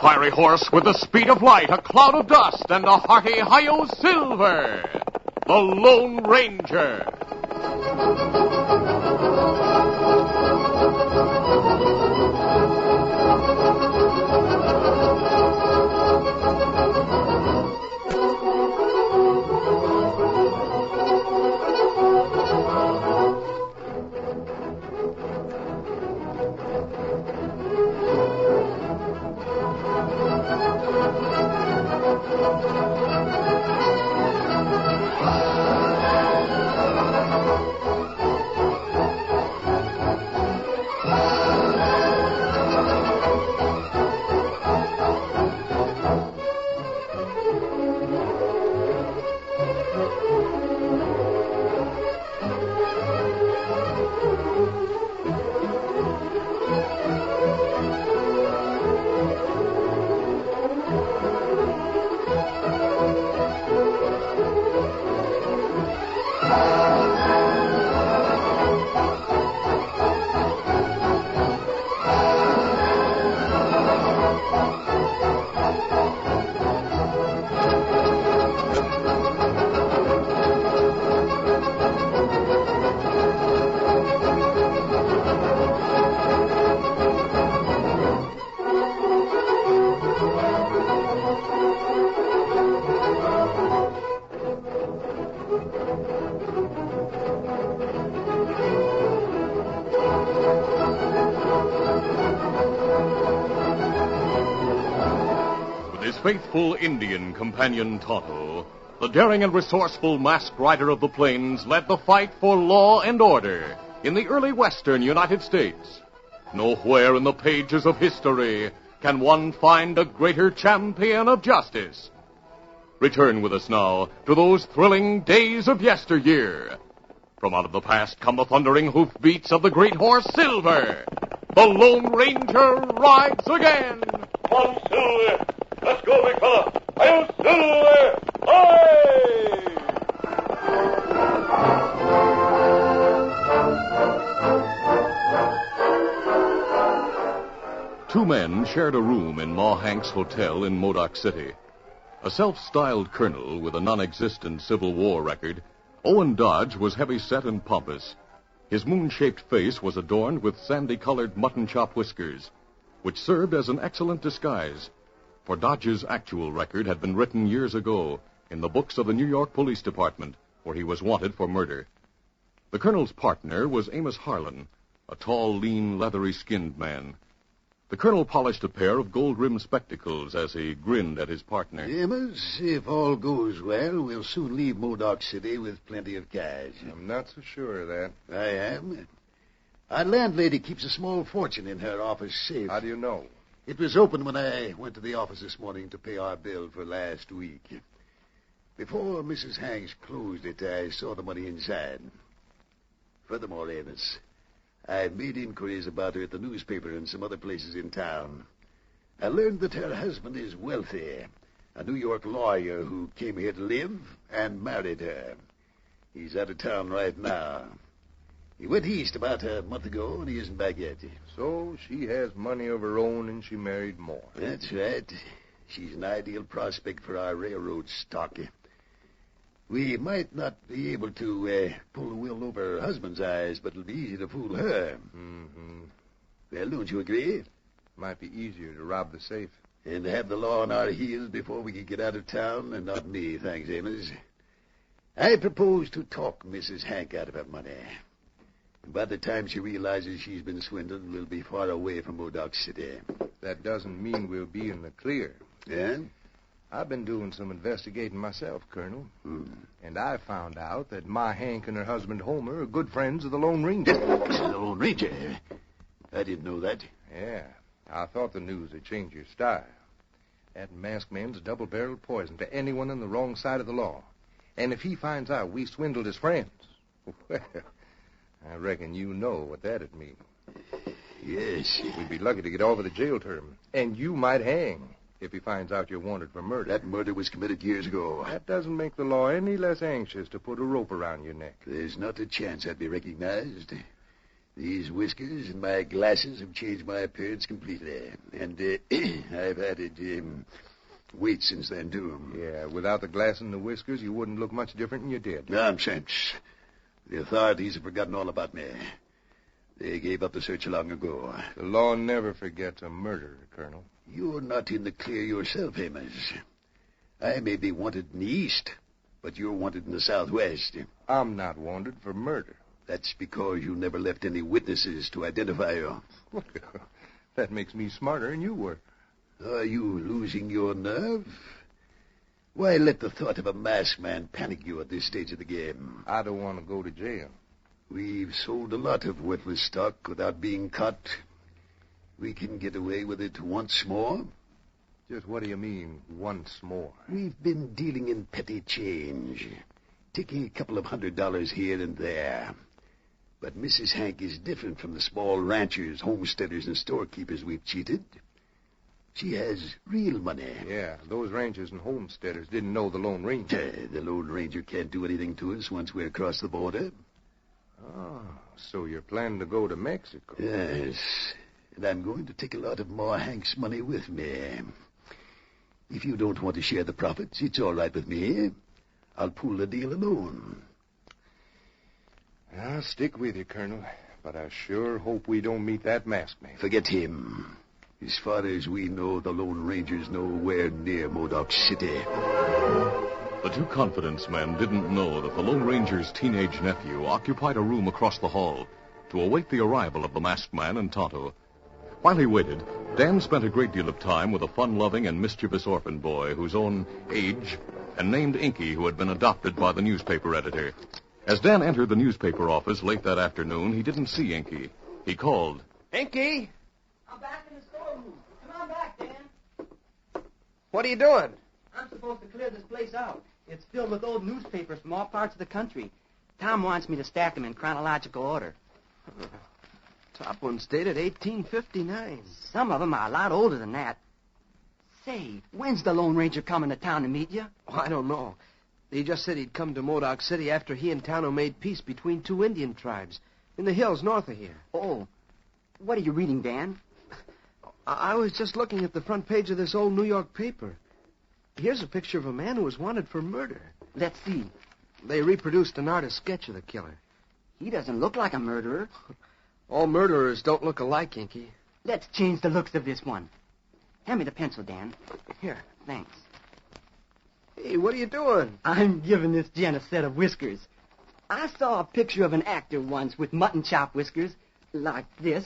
fiery horse with the speed of light, a cloud of dust, and a hearty hi-yo silver. The Lone Ranger. Faithful Indian companion Tonto, the daring and resourceful masked rider of the plains, led the fight for law and order in the early western United States. Nowhere in the pages of history can one find a greater champion of justice. Return with us now to those thrilling days of yesteryear. From out of the past come the thundering hoofbeats of the great horse Silver. The Lone Ranger rides again. Come on, Silver. Let's go, big fella. I'll Silver! Aye! Two men shared a room in Ma Hank's hotel in Modoc City. A self-styled colonel with a non-existent Civil War record, Owen Dodge was heavy-set and pompous. His moon-shaped face was adorned with sandy-colored mutton-chop whiskers, which served as an excellent disguise. For Dodge's actual record had been written years ago in the books of the New York Police Department, where he was wanted for murder. The colonel's partner was Amos Harlan, a tall, lean, leathery-skinned man. The colonel polished a pair of gold-rimmed spectacles as he grinned at his partner. Amos, if all goes well, we'll soon leave Modoc City with plenty of cash. I'm not so sure of that. I am. Our landlady keeps a small fortune in her office safe. How do you know? It was open when I went to the office this morning to pay our bill for last week. Before Mrs. Hanks closed it, I saw the money inside. Furthermore, Amos, I made inquiries about her at the newspaper and some other places in town. I learned that her husband is wealthy, a New York lawyer who came here to live and married her. He's out of town right now. He went east about a month ago, and he isn't back yet. So she has money of her own, and she married more. That's right. She's an ideal prospect for our railroad stock. We might not be able to pull the wool over her husband's eyes, but it'll be easy to fool her. Mm-hmm. Well, don't you agree? Might be easier to rob the safe. And to have the law on our heels before we can get out of town, and not me, thanks, Amos. I propose to talk Mrs. Hank out of her money. By the time she realizes she's been swindled, we'll be far away from Modoc City. That doesn't mean we'll be in the clear. Yeah? I've been doing some investigating myself, Colonel. And I found out that Ma Hank and her husband Homer are good friends of the Lone Ranger. The Lone Ranger? I didn't know that. Yeah. I thought the news would change your style. That masked man's double-barreled poison to anyone on the wrong side of the law. And if he finds out we swindled his friends, well, I reckon you know what that'd mean. Yes. We'd be lucky to get over the jail term. And you might hang if he finds out you're wanted for murder. That murder was committed years ago. That doesn't make the law any less anxious to put a rope around your neck. There's not a chance I'd be recognized. These whiskers and my glasses have changed my appearance completely. And I've added weight since then, too. Yeah, without the glass and the whiskers, you wouldn't look much different than you did. Nonsense. The authorities have forgotten all about me. They gave up the search long ago. The law never forgets a murderer, Colonel. You're not in the clear yourself, Amos. I may be wanted in the east, but you're wanted in the southwest. I'm not wanted for murder. That's because you never left any witnesses to identify you. That makes me smarter than you were. Are you losing your nerve? Why let the thought of a masked man panic you at this stage of the game? I don't want to go to jail. We've sold a lot of worthless stock without being caught. We can get away with it once more. Just what do you mean, once more? We've been dealing in petty change, taking a couple of $100 here and there. But Mrs. Hank is different from the small ranchers, homesteaders, and storekeepers we've cheated. She has real money. Yeah, those ranchers and homesteaders didn't know the Lone Ranger. The Lone Ranger can't do anything to us once we're across the border. Oh, so you're planning to go to Mexico? Yes, and I'm going to take a lot of Ma Hank's money with me. If you don't want to share the profits, it's all right with me. I'll pool the deal alone. I'll stick with you, Colonel, but I sure hope we don't meet that masked man. Forget him. As far as we know, the Lone Ranger's nowhere near Modoc City. The two confidence men didn't know that the Lone Ranger's teenage nephew occupied a room across the hall to await the arrival of the masked man and Tonto. While he waited, Dan spent a great deal of time with a fun-loving and mischievous orphan boy whose own age and named Inky, who had been adopted by the newspaper editor. As Dan entered the newspaper office late that afternoon, he didn't see Inky. He called. Inky! I'm back in the storeroom. Come on back, Dan. What are you doing? I'm supposed to clear this place out. It's filled with old newspapers from all parts of the country. Tom wants me to stack them in chronological order. Top one's dated 1859. Some of them are a lot older than that. Say, when's the Lone Ranger coming to town to meet you? Oh, I don't know. He just said he'd come to Modoc City after he and Tano made peace between two Indian tribes in the hills north of here. Oh, what are you reading, Dan? I was just looking at the front page of this old New York paper. Here's a picture of a man who was wanted for murder. Let's see. They reproduced an artist sketch of the killer. He doesn't look like a murderer. All murderers don't look alike, Inky. Let's change the looks of this one. Hand me the pencil, Dan. Here. Thanks. Hey, what are you doing? I'm giving this gent a set of whiskers. I saw a picture of an actor once with mutton chop whiskers, like this.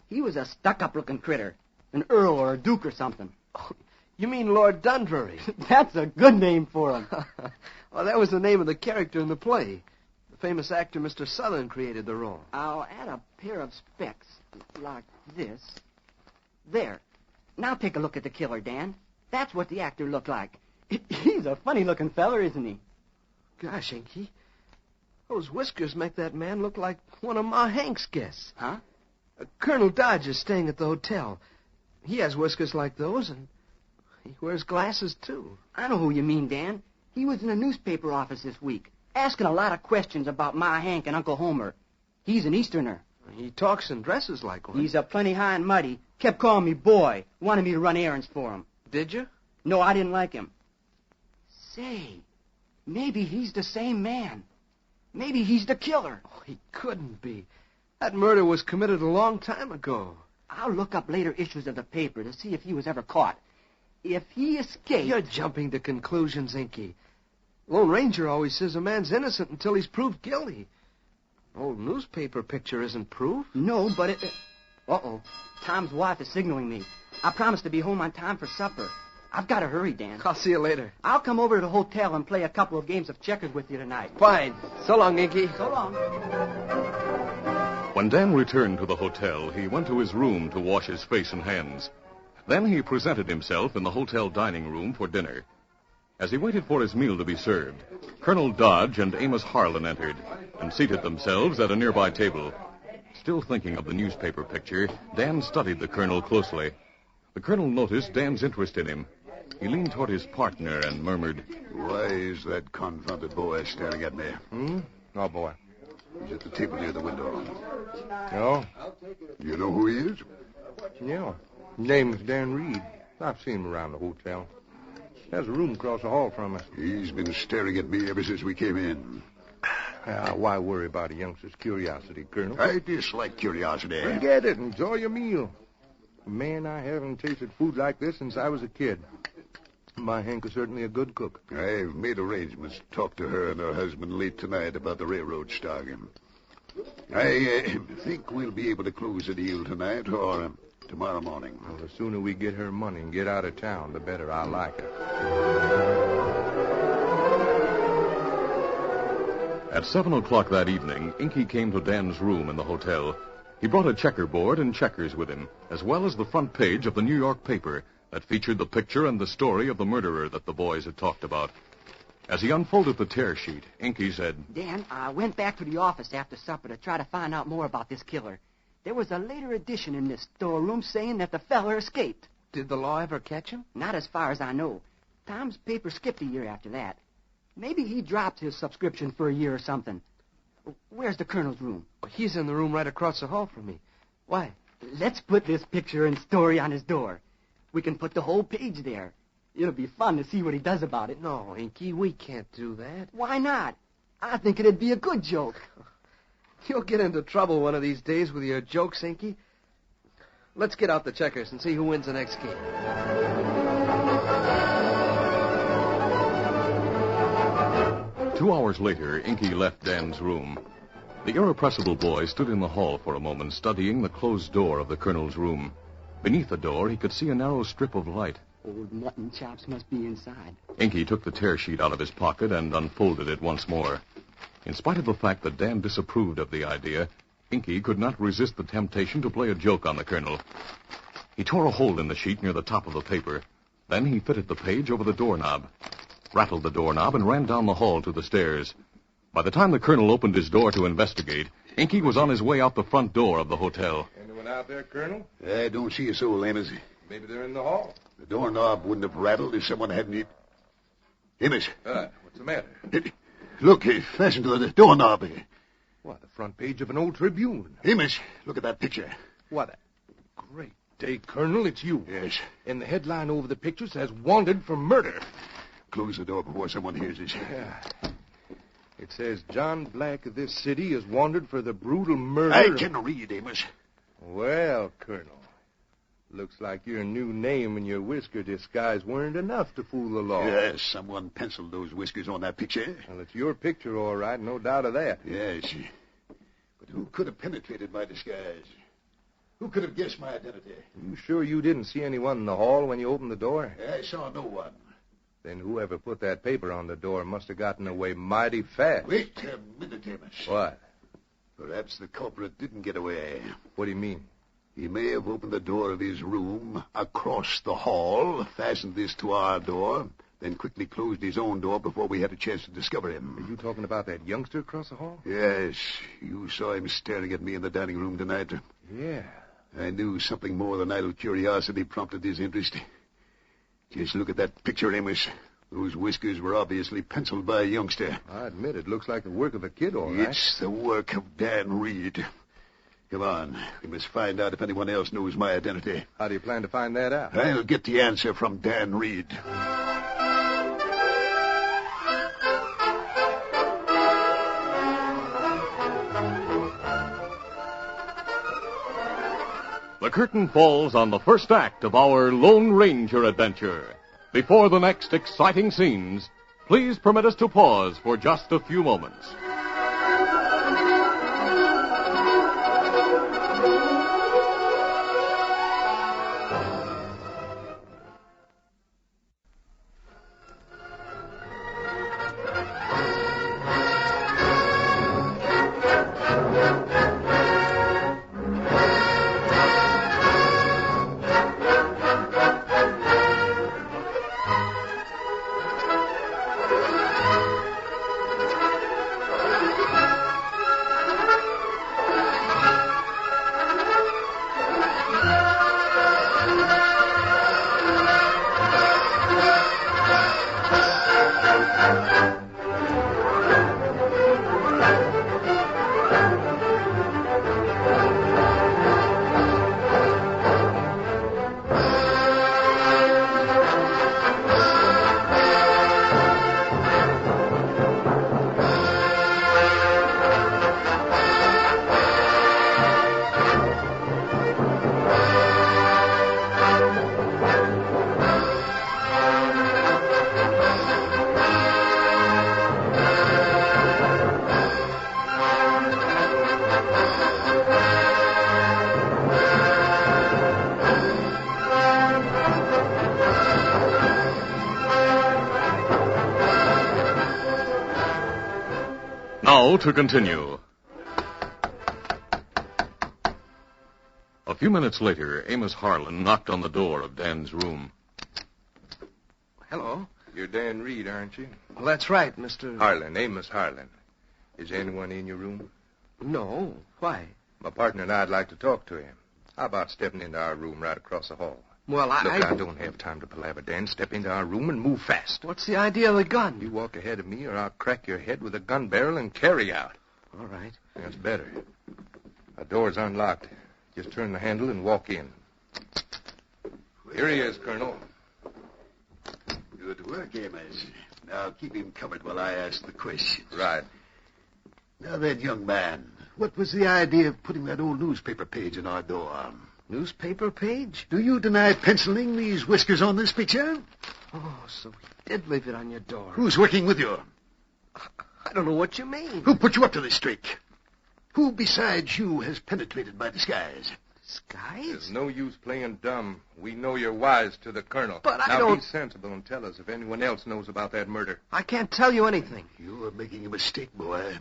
He was a stuck-up-looking critter, an earl or a duke or something. Oh, you mean Lord Dundreary? That's a good name for him. Well, that was the name of the character in the play. The famous actor Mr. Southern created the role. I'll add a pair of specs, like this. There. Now take a look at the killer, Dan. That's what the actor looked like. He's a funny-looking feller, isn't he? Gosh, Inky, those whiskers make that man look like one of Ma Hank's guests. Huh? Colonel Dodge is staying at the hotel. He has whiskers like those, and he wears glasses, too. I know who you mean, Dan. He was in a newspaper office this week, asking a lot of questions about Ma Hank and Uncle Homer. He's an Easterner. He talks and dresses like one. He's a plenty high and muddy. Kept calling me boy. Wanted me to run errands for him. Did you? No, I didn't like him. Say, maybe he's the same man. Maybe he's the killer. Oh, he couldn't be. That murder was committed a long time ago. I'll look up later issues of the paper to see if he was ever caught. If he escaped... You're jumping to conclusions, Inky. Lone Ranger always says a man's innocent until he's proved guilty. Old newspaper picture isn't proof. No, but it... Uh-oh. Tom's wife is signaling me. I promised to be home on time for supper. I've got to hurry, Dan. I'll see you later. I'll come over to the hotel and play a couple of games of checkers with you tonight. Fine. So long, Inky. So long. When Dan returned to the hotel, he went to his room to wash his face and hands. Then he presented himself in the hotel dining room for dinner. As he waited for his meal to be served, Colonel Dodge and Amos Harlan entered and seated themselves at a nearby table. Still thinking of the newspaper picture, Dan studied the colonel closely. The colonel noticed Dan's interest in him. He leaned toward his partner and murmured, Why is that confounded boy staring at me? Oh, boy. He's at the table near the window. Oh? You know who he is? Yeah. Name's Dan Reed. I've seen him around the hotel. There's a room across the hall from us. He's been staring at me ever since we came in. Why worry about a youngster's curiosity, Colonel? I dislike curiosity. Forget it. Enjoy your meal. Man, I haven't tasted food like this since I was a kid. My Hank is certainly a good cook. I've made arrangements to talk to her and her husband late tonight about the railroad stock. I think we'll be able to close the deal tonight or tomorrow morning. Well, the sooner we get her money and get out of town, the better I like it. At 7 o'clock that evening, Inky came to Dan's room in the hotel. He brought a checkerboard and checkers with him, as well as the front page of the New York paper that featured the picture and the story of the murderer that the boys had talked about. As he unfolded the tear sheet, Inky said, Dan, I went back to the office after supper to try to find out more about this killer. There was a later edition in this storeroom saying that the feller escaped. Did the law ever catch him? Not as far as I know. Tom's paper skipped a year after that. Maybe he dropped his subscription for a year or something. Where's the colonel's room? He's in the room right across the hall from me. Why? Let's put this picture and story on his door. We can put the whole page there. It'll be fun to see what he does about it. No, Inky, we can't do that. Why not? I think it'd be a good joke. You'll get into trouble one of these days with your jokes, Inky. Let's get out the checkers and see who wins the next game. 2 hours later, Inky left Dan's room. The irrepressible boy stood in the hall for a moment, studying the closed door of the colonel's room. Beneath the door, he could see a narrow strip of light. Old mutton chops must be inside. Inky took the tear sheet out of his pocket and unfolded it once more. In spite of the fact that Dan disapproved of the idea, Inky could not resist the temptation to play a joke on the colonel. He tore a hole in the sheet near the top of the paper. Then he fitted the page over the doorknob, rattled the doorknob, and ran down the hall to the stairs. By the time the colonel opened his door to investigate, Inky was on his way out the front door of the hotel. Anyone out there, Colonel? I don't see a soul, Amos. Maybe they're in the hall. The doorknob wouldn't have rattled if someone hadn't it. Amos. What's the matter? Look, fastened to the doorknob. Why, the front page of an old Tribune. Amos, look at that picture. What a great day, Colonel. It's you. Yes. And the headline over the picture says, "Wanted for murder." Close the door before someone hears us. Yeah. It says, "John Black of this city is wanted for the brutal murder." I can read, Amos. Well, Colonel, looks like your new name and your whisker disguise weren't enough to fool the law. Yes, someone penciled those whiskers on that picture. Well, it's your picture, all right, no doubt of that. Yes. But who could have penetrated my disguise? Who could have guessed my identity? You sure you didn't see anyone in the hall when you opened the door? I saw no one. Then whoever put that paper on the door must have gotten away mighty fast. Wait a minute, Amos. What? Perhaps the culprit didn't get away. What do you mean? He may have opened the door of his room across the hall, fastened this to our door, then quickly closed his own door before we had a chance to discover him. Are you talking about that youngster across the hall? Yes. You saw him staring at me in the dining room tonight. Yeah. I knew something more than idle curiosity prompted his interest. Just look at that picture, Amos. Those whiskers were obviously penciled by a youngster. I admit it looks like the work of a kid, all right. It's the work of Dan Reed. Come on. We must find out if anyone else knows my identity. How do you plan to find that out? I'll get the answer from Dan Reed. The curtain falls on the first act of our Lone Ranger adventure. Before the next exciting scenes, please permit us to pause for just a few moments. Now to continue. A few minutes later, Amos Harlan knocked on the door of Dan's room. Hello. You're Dan Reed, aren't you? Well, that's right, Mr. Harlan, Amos Harlan. Is anyone in your room? No. Why? My partner and I'd like to talk to him. How about stepping into our room right across the hall? Well, Look, I don't have time to palaver, Dan. Step into our room and move fast. What's the idea of the gun? You walk ahead of me or I'll crack your head with a gun barrel and carry out. All right. That's better. The door's unlocked. Just turn the handle and walk in. Here he is, Colonel. Good work, Amos. Now keep him covered while I ask the questions. Right. Now then, young man, what was the idea of putting that old newspaper page in our door? Newspaper page? Do you deny penciling these whiskers on this picture? Oh, so he did leave it on your door. Who's working with you? I don't know what you mean. Who put you up to this trick? Who besides you has penetrated my disguise? Disguise? There's no use playing dumb. We know you're wise to the Colonel. But I now don't... be sensible and tell us if anyone else knows about that murder. I can't tell you anything. You're making a mistake, boy.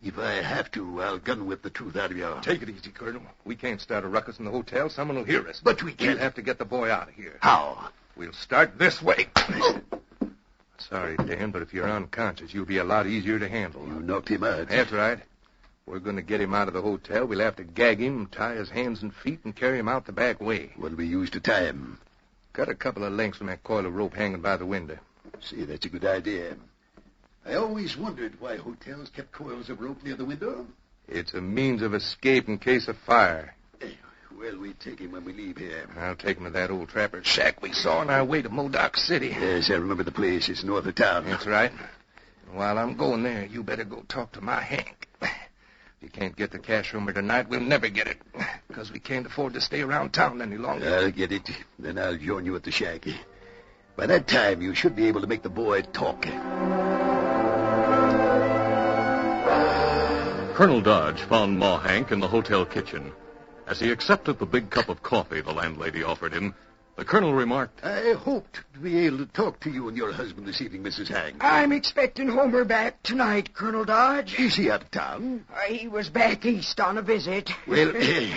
If I have to, I'll gun whip the truth out of you. Take it easy, Colonel. We can't start a ruckus in the hotel. Someone will hear us. But we can. We'll have to get the boy out of here. How? We'll start this way. Sorry, Dan, but if you're unconscious, you'll be a lot easier to handle. You knocked him out. That's right. We're going to get him out of the hotel. We'll have to gag him, tie his hands and feet, and carry him out the back way. What'll we use to tie him? Got a couple of lengths from that coil of rope hanging by the window. See, that's a good idea. I always wondered why hotels kept coils of rope near the window. It's a means of escape in case of fire. Well, we take him when we leave here. I'll take him to that old trapper's shack we saw on our way to Modoc City. Yes, I remember the place. It's north of town. That's right. While I'm going there, you better go talk to my Hank. If you can't get the cash from her tonight, we'll never get it. Because we can't afford to stay around town any longer. I'll get it. Then I'll join you at the shack. By that time, you should be able to make the boy talk. Colonel Dodge found Ma Hank in the hotel kitchen. As he accepted the big cup of coffee the landlady offered him, the colonel remarked, I hoped to be able to talk to you and your husband this evening, Mrs. Hank. I'm expecting Homer back tonight, Colonel Dodge. Is he out of town? He was back east on a visit. Well,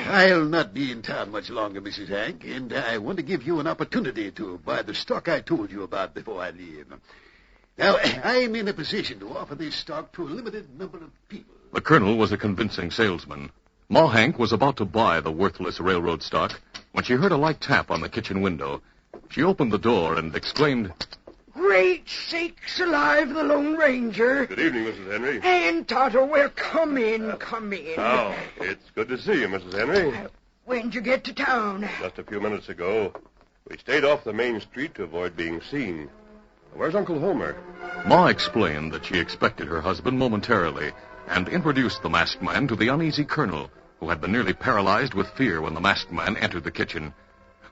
I'll not be in town much longer, Mrs. Hank, and I want to give you an opportunity to buy the stock I told you about before I leave. Now, I'm in a position to offer this stock to a limited number of people. The colonel was a convincing salesman. Ma Hank was about to buy the worthless railroad stock when she heard a light tap on the kitchen window. She opened the door and exclaimed, Great sakes alive, the Lone Ranger. Good evening, Mrs. Henry. And Tonto, well, come in, come in. Oh, it's good to see you, Mrs. Henry. When'd you get to town? Just a few minutes ago. We stayed off the main street to avoid being seen. Where's Uncle Homer? Ma explained that she expected her husband momentarily and introduced the masked man to the uneasy colonel, who had been nearly paralyzed with fear when the masked man entered the kitchen.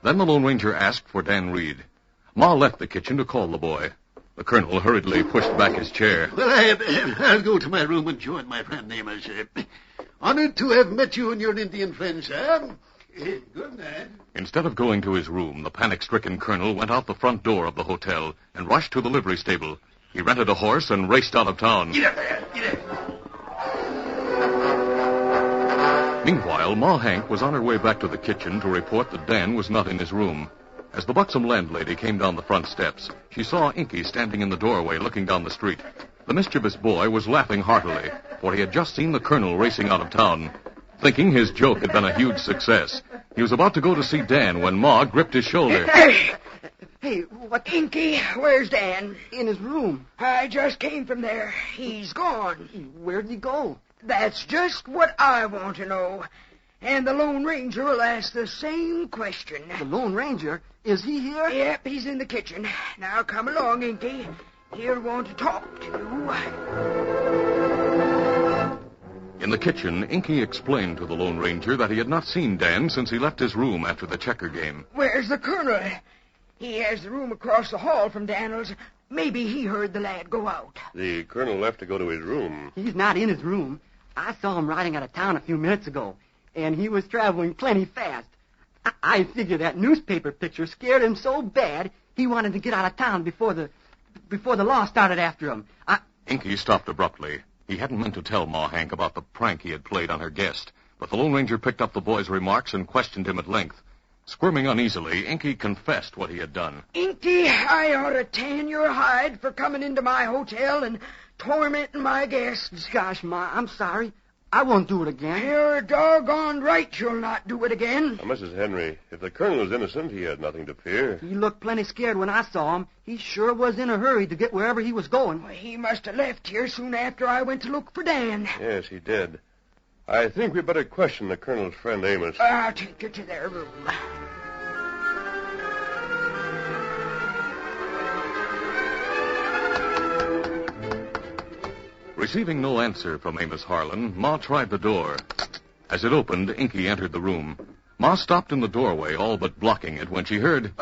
Then the Lone Ranger asked for Dan Reed. Ma left the kitchen to call the boy. The colonel hurriedly pushed back his chair. Well, I'll go to my room and join my friend Amos. Honored to have met you and your Indian friends, sir. Good night. Instead of going to his room, the panic-stricken colonel went out the front door of the hotel and rushed to the livery stable. He rented a horse and raced out of town. Get up there. Get up. Meanwhile, Ma Hank was on her way back to the kitchen to report that Dan was not in his room. As the buxom landlady came down the front steps, she saw Inky standing in the doorway looking down the street. The mischievous boy was laughing heartily, for he had just seen the colonel racing out of town. Thinking his joke had been a huge success, he was about to go to see Dan when Ma gripped his shoulder. Hey, what? Inky, where's Dan? In his room. I just came from there. He's gone. Where'd he go? That's just what I want to know. And the Lone Ranger will ask the same question. The Lone Ranger? Is he here? Yep, he's in the kitchen. Now come along, Inky. He'll want to talk to you. In the kitchen, Inky explained to the Lone Ranger that he had not seen Dan since he left his room after the checker game. Where's the colonel? He has the room across the hall from Daniel's. Maybe he heard the lad go out. The colonel left to go to his room. He's not in his room. I saw him riding out of town a few minutes ago, and he was traveling plenty fast. I figure that newspaper picture scared him so bad he wanted to get out of town before the law started after him. Inky stopped abruptly. He hadn't meant to tell Ma Hank about the prank he had played on her guest, but the Lone Ranger picked up the boy's remarks and questioned him at length. Squirming uneasily, Inky confessed what he had done. Inky, I ought to tan your hide for coming into my hotel and tormenting my guests. Gosh, Ma, I'm sorry. I won't do it again. You're doggone right you'll not do it again. Now, Mrs. Henry, if the colonel was innocent, he had nothing to fear. He looked plenty scared when I saw him. He sure was in a hurry to get wherever he was going. Well, he must have left here soon after I went to look for Dan. Yes, he did. I think we'd better question the colonel's friend Amos. I'll take you to their room. Receiving no answer from Amos Harlan, Ma tried the door. As it opened, Inky entered the room. Ma stopped in the doorway, all but blocking it, when she heard...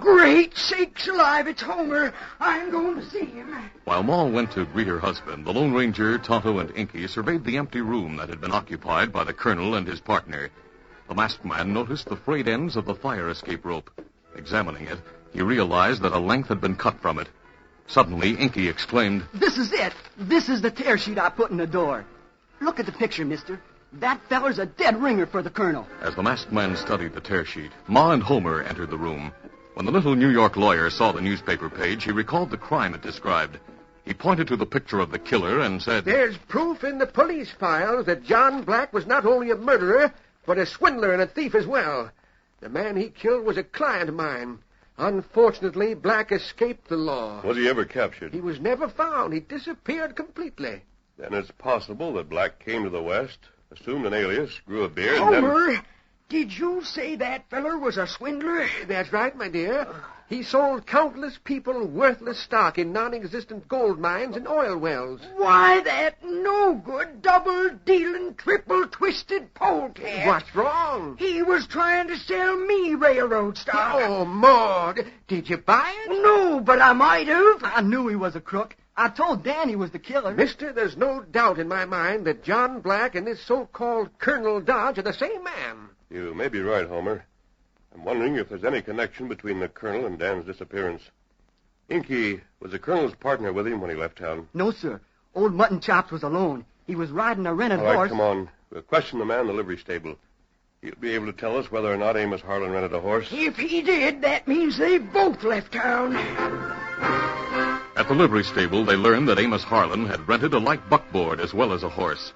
Great sakes alive, it's Homer. I'm going to see him. While Ma went to greet her husband, the Lone Ranger, Tonto, and Inky surveyed the empty room that had been occupied by the colonel and his partner. The masked man noticed the frayed ends of the fire escape rope. Examining it, he realized that a length had been cut from it. Suddenly, Inky exclaimed, This is it. This is the tear sheet I put in the door. Look at the picture, mister. That feller's a dead ringer for the colonel. As the masked man studied the tear sheet, Ma and Homer entered the room. When the little New York lawyer saw the newspaper page, he recalled the crime it described. He pointed to the picture of the killer and said, There's proof in the police files that John Black was not only a murderer, but a swindler and a thief as well. The man he killed was a client of mine. Unfortunately, Black escaped the law. Was he ever captured? He was never found. He disappeared completely. Then it's possible that Black came to the West, assumed an alias, grew a beard, and then... Homer, did you say that feller was a swindler? That's right, my dear. He sold countless people worthless stock in non-existent gold mines and oil wells. Why, that no-good, double-dealing, triple-twisted polecat. What's wrong? He was trying to sell me railroad stock. Oh, Maud, did you buy it? No, but I might have. I knew he was a crook. I told Dan he was the killer. Mister, there's no doubt in my mind that John Black and this so-called Colonel Dodge are the same man. You may be right, Homer. I'm wondering if there's any connection between the colonel and Dan's disappearance. Inky, was the colonel's partner with him when he left town? No, sir. Old Mutton Chops was alone. He was riding a rented All right, horse. come on. We'll question the man in the livery stable. He'll be able to tell us whether or not Amos Harlan rented a horse. If he did, that means they both left town. At the livery stable, they learned that Amos Harlan had rented a light buckboard as well as a horse.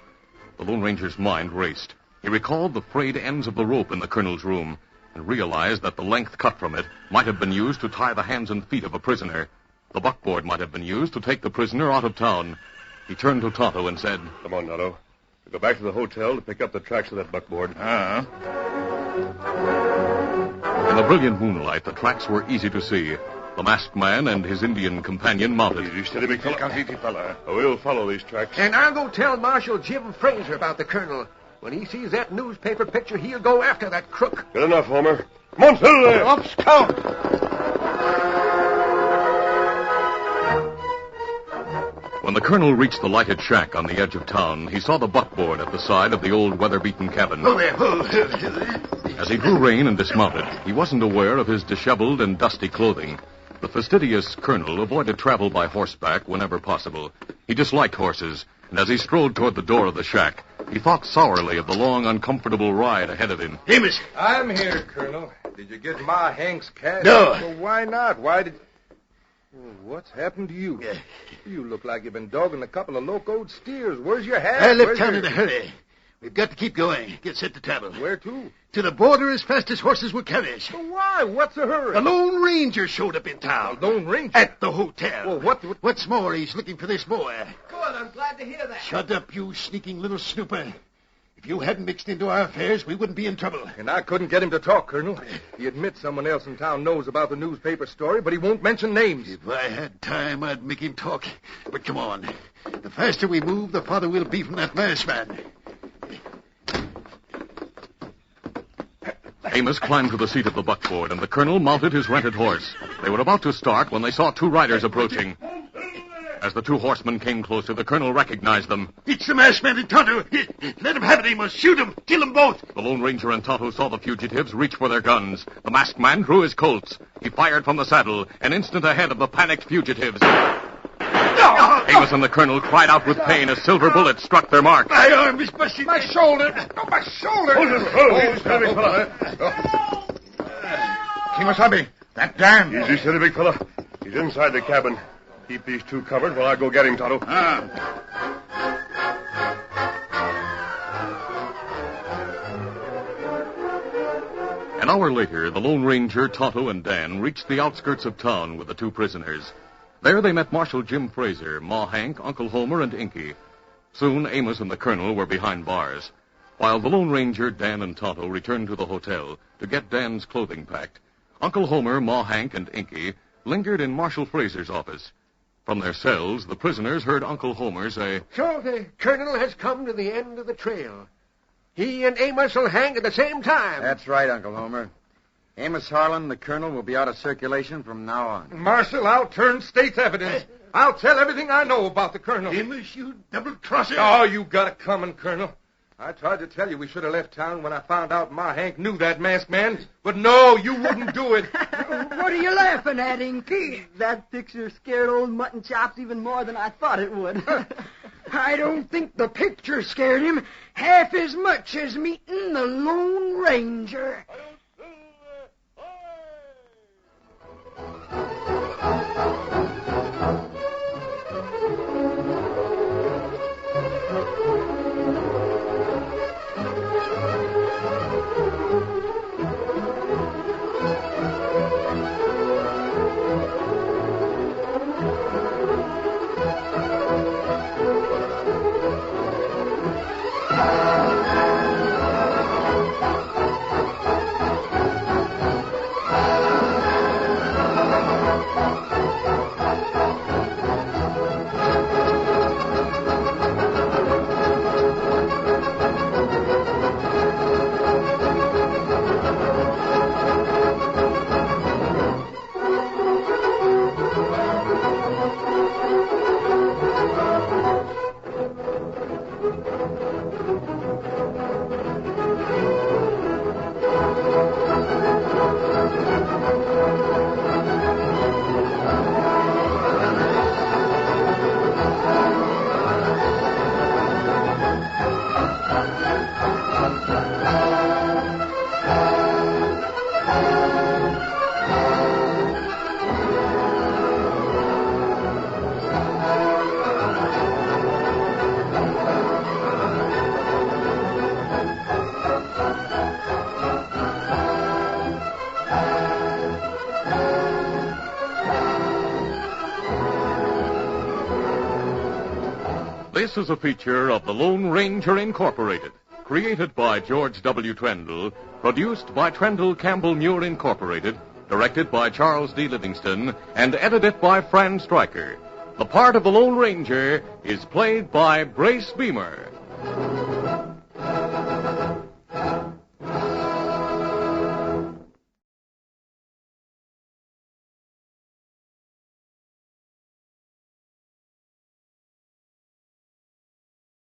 The Lone Ranger's mind raced. He recalled the frayed ends of the rope in the colonel's room and realized that the length cut from it might have been used to tie the hands and feet of a prisoner. The buckboard might have been used to take the prisoner out of town. He turned to Tonto and said, Come on, Tonto. We'll go back to the hotel to pick up the tracks of that buckboard. In the brilliant moonlight, the tracks were easy to see. The masked man and his Indian companion mounted. Easy, steady, big fella. We'll follow these tracks. And I'll go tell Marshal Jim Fraser about the colonel. When he sees that newspaper picture, he'll go after that crook. Good enough, Homer. Come on, settle there. Up, scout! When the colonel reached the lighted shack on the edge of town, he saw the buckboard at the side of the old weather-beaten cabin. Oh, there. As he drew rein and dismounted, he wasn't aware of his disheveled and dusty clothing. The fastidious colonel avoided travel by horseback whenever possible. He disliked horses, and as he strode toward the door of the shack, he thought sourly of the long, uncomfortable ride ahead of him. Amos. I'm here, Colonel. Did you get Ma Hank's cash? No. Well, why not? Why did... What's happened to you? You look like you've been dogging a couple of locoed steers. Where's your hat? I left Where's town your... in a hurry. We've got to keep going. Get set to travel. Where to? To the border as fast as horses will carry us. Well, why? What's the hurry? The Lone Ranger showed up in town. The Lone Ranger? At the hotel. Well, What's more, he's looking for this boy. Good, I'm glad to hear that. Shut up, you sneaking little snooper. If you hadn't mixed into our affairs, we wouldn't be in trouble. And I couldn't get him to talk, Colonel. He admits someone else in town knows about the newspaper story, but he won't mention names. If I had time, I'd make him talk. But come on. The faster we move, the farther we'll be from that masked man. Amos climbed to the seat of the buckboard, and the colonel mounted his rented horse. They were about to start when they saw two riders approaching. As the two horsemen came closer, the colonel recognized them. It's the masked man and Tonto. Let him have it, Amos. Shoot him. Kill them both. The Lone Ranger and Tonto saw the fugitives reach for their guns. The masked man drew his Colts. He fired from the saddle, an instant ahead of the panicked fugitives. Amos and the colonel cried out with pain as silver bullets struck their mark. My arm is busted. My shoulder! Oh, my shoulder! Kimasabi, that Dan. Easy, steady, big fella. He's inside the cabin. Keep these two covered while I go get him, Tonto. An hour later, the Lone Ranger, Tonto, and Dan reached the outskirts of town with the two prisoners. There they met Marshal Jim Fraser, Ma Hank, Uncle Homer, and Inky. Soon, Amos and the colonel were behind bars, while the Lone Ranger, Dan, and Tonto returned to the hotel to get Dan's clothing packed. Uncle Homer, Ma Hank, and Inky lingered in Marshal Fraser's office. From their cells, the prisoners heard Uncle Homer say, So the colonel has come to the end of the trail. He and Amos will hang at the same time. That's right, Uncle Homer. Amos Harlan, the colonel, will be out of circulation from now on. Marshal, I'll turn state's evidence. I'll tell everything I know about the colonel. Amos, you double-crosser. Oh, you got it coming, Colonel. I tried to tell you we should have left town when I found out Ma Hank knew that masked man. But no, you wouldn't do it. What are you laughing at, Inky? That picture scared old Mutton Chops even more than I thought it would. I don't think the picture scared him half as much as meeting the Lone Ranger. This is a feature of the Lone Ranger Incorporated, created by George W. Trendle, produced by Trendle Campbell Muir Incorporated, directed by Charles D. Livingston, and edited by Fran Stryker. The part of the Lone Ranger is played by Brace Beamer.